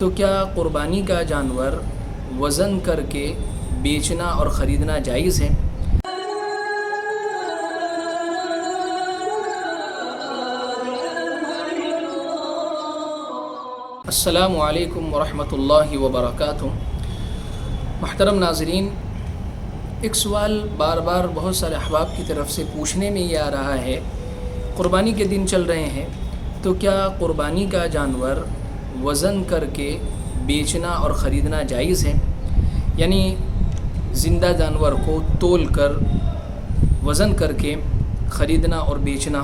تو کیا قربانی کا جانور وزن کر کے بیچنا اور خریدنا جائز ہے؟ السلام علیکم ورحمۃ اللہ وبرکاتہ۔ محترم ناظرین، ایک سوال بار بار بہت سارے احباب کی طرف سے پوچھنے میں یہ آ رہا ہے، قربانی کے دن چل رہے ہیں، تو کیا قربانی کا جانور وزن کر کے بیچنا اور خریدنا جائز ہے؟ یعنی زندہ جانور کو تول کر وزن کر کے خریدنا اور بیچنا۔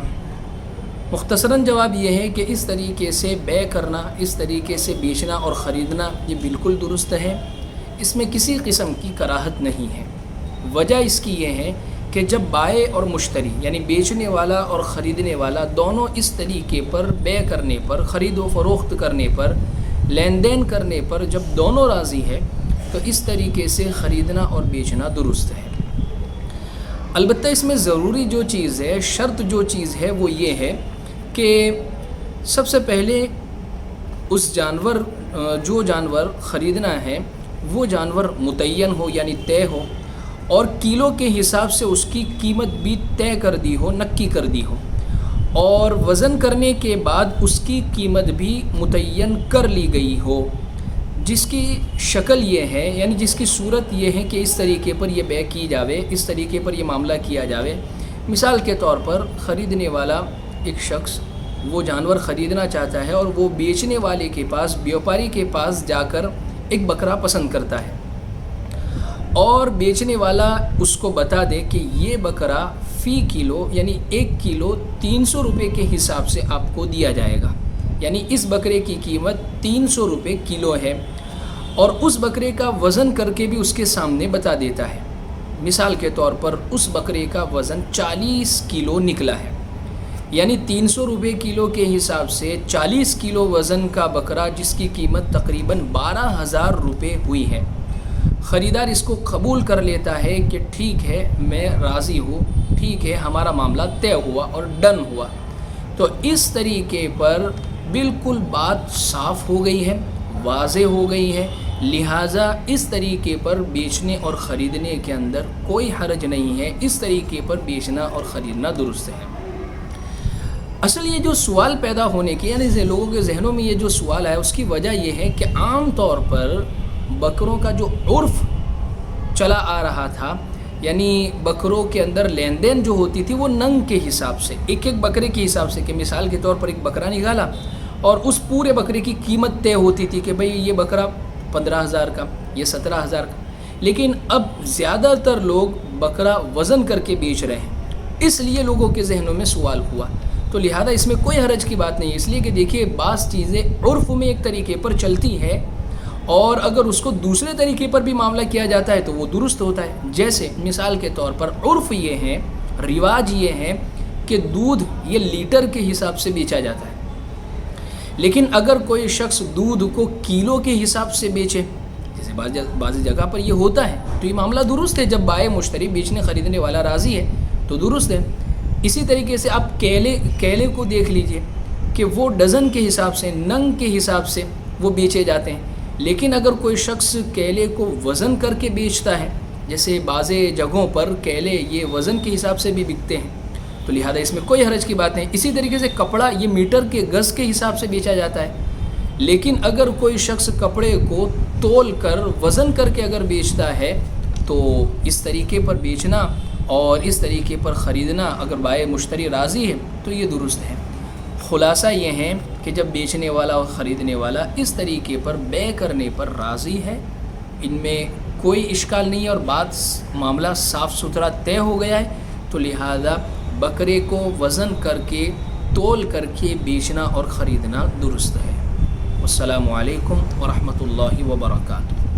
مختصراً جواب یہ ہے کہ اس طریقے سے بیع کرنا، اس طریقے سے بیچنا اور خریدنا یہ بالکل درست ہے، اس میں کسی قسم کی کراہت نہیں ہے۔ وجہ اس کی یہ ہے کہ جب بائع اور مشتری یعنی بیچنے والا اور خریدنے والا دونوں اس طریقے پر بیع کرنے پر، خرید و فروخت کرنے پر، لین دین کرنے پر جب دونوں راضی ہے تو اس طریقے سے خریدنا اور بیچنا درست ہے۔ البتہ اس میں ضروری جو چیز ہے، شرط جو چیز ہے وہ یہ ہے کہ سب سے پہلے اس جو جانور خریدنا ہے وہ جانور متعین ہو یعنی طے ہو، اور کلو کے حساب سے اس کی قیمت بھی طے کر دی ہو، نکی کر دی ہو، اور وزن کرنے کے بعد اس کی قیمت بھی متعین کر لی گئی ہو، جس کی شکل یہ ہے یعنی جس کی صورت یہ ہے کہ اس طریقے پر یہ بیع کی جاوے، اس طریقے پر یہ معاملہ کیا جاوے۔ مثال کے طور پر خریدنے والا ایک شخص وہ جانور خریدنا چاہتا ہے اور وہ بیچنے والے کے پاس، بیوپاری کے پاس جا کر ایک بکرا پسند کرتا ہے، اور بیچنے والا اس کو بتا دے کہ یہ بکرا فی کلو یعنی 1 کلو 300 روپے کے حساب سے آپ کو دیا جائے گا، یعنی اس بکرے کی قیمت 300 روپے کلو ہے، اور اس بکرے کا وزن کر کے بھی اس کے سامنے بتا دیتا ہے۔ مثال کے طور پر اس بکرے کا وزن 40 کلو نکلا ہے، یعنی 300 روپے کلو کے حساب سے 40 کلو وزن کا بکرا جس کی قیمت تقریباً 12,000 روپے ہوئی ہے۔ خریدار اس کو قبول کر لیتا ہے کہ ٹھیک ہے، میں راضی ہوں، ٹھیک ہے، ہمارا معاملہ طے ہوا اور ڈن ہوا۔ تو اس طریقے پر بالکل بات صاف ہو گئی ہے، واضح ہو گئی ہے، لہٰذا اس طریقے پر بیچنے اور خریدنے کے اندر کوئی حرج نہیں ہے، اس طریقے پر بیچنا اور خریدنا درست ہے۔ اصل یہ جو سوال پیدا ہونے کی یعنی لوگوں کے ذہنوں میں یہ جو سوال ہے، اس کی وجہ یہ ہے کہ عام طور پر بکروں کا جو عرف چلا آ رہا تھا، یعنی بکروں کے اندر لین دین جو ہوتی تھی وہ ننگ کے حساب سے، ایک ایک بکرے کے حساب سے، کہ مثال کے طور پر ایک بکرا نکالا اور اس پورے بکرے کی قیمت طے ہوتی تھی کہ بھئی یہ بکرا 15,000 کا، یہ 17,000 کا۔ لیکن اب زیادہ تر لوگ بکرا وزن کر کے بیچ رہے ہیں، اس لیے لوگوں کے ذہنوں میں سوال ہوا، تو لہذا اس میں کوئی حرج کی بات نہیں ہے، اس لیے کہ دیکھیے بعض چیزیں عرف میں ایک طریقے پر چلتی ہے، اور اگر اس کو دوسرے طریقے پر بھی معاملہ کیا جاتا ہے تو وہ درست ہوتا ہے۔ جیسے مثال کے طور پر عرف یہ ہے، رواج یہ ہے کہ دودھ یہ لیٹر کے حساب سے بیچا جاتا ہے، لیکن اگر کوئی شخص دودھ کو کلو کے حساب سے بیچے، جیسے بعض جگہ پر یہ ہوتا ہے، تو یہ معاملہ درست ہے، جب بائع مشتری بیچنے خریدنے والا راضی ہے تو درست ہے۔ اسی طریقے سے آپ کیلے کو دیکھ لیجئے کہ وہ ڈزن کے حساب سے، ننگ کے حساب سے وہ بیچے جاتے ہیں، لیکن اگر کوئی شخص کیلے کو وزن کر کے بیچتا ہے، جیسے بعض جگہوں پر کیلے یہ وزن کے حساب سے بھی بکتے ہیں، تو لہذا اس میں کوئی حرج کی بات نہیں۔ اسی طریقے سے کپڑا یہ میٹر کے گز کے حساب سے بیچا جاتا ہے، لیکن اگر کوئی شخص کپڑے کو تول کر وزن کر کے اگر بیچتا ہے تو اس طریقے پر بیچنا اور اس طریقے پر خریدنا اگر بائع مشتری راضی ہے تو یہ درست ہے۔ خلاصہ یہ ہے کہ جب بیچنے والا اور خریدنے والا اس طریقے پر بیع کرنے پر راضی ہے، ان میں کوئی اشکال نہیں ہے اور معاملہ صاف ستھرا طے ہو گیا ہے، تو لہذا بکرے کو وزن کر کے تول کر کے بیچنا اور خریدنا درست ہے۔ السلام علیکم ورحمۃ اللہ وبرکاتہ۔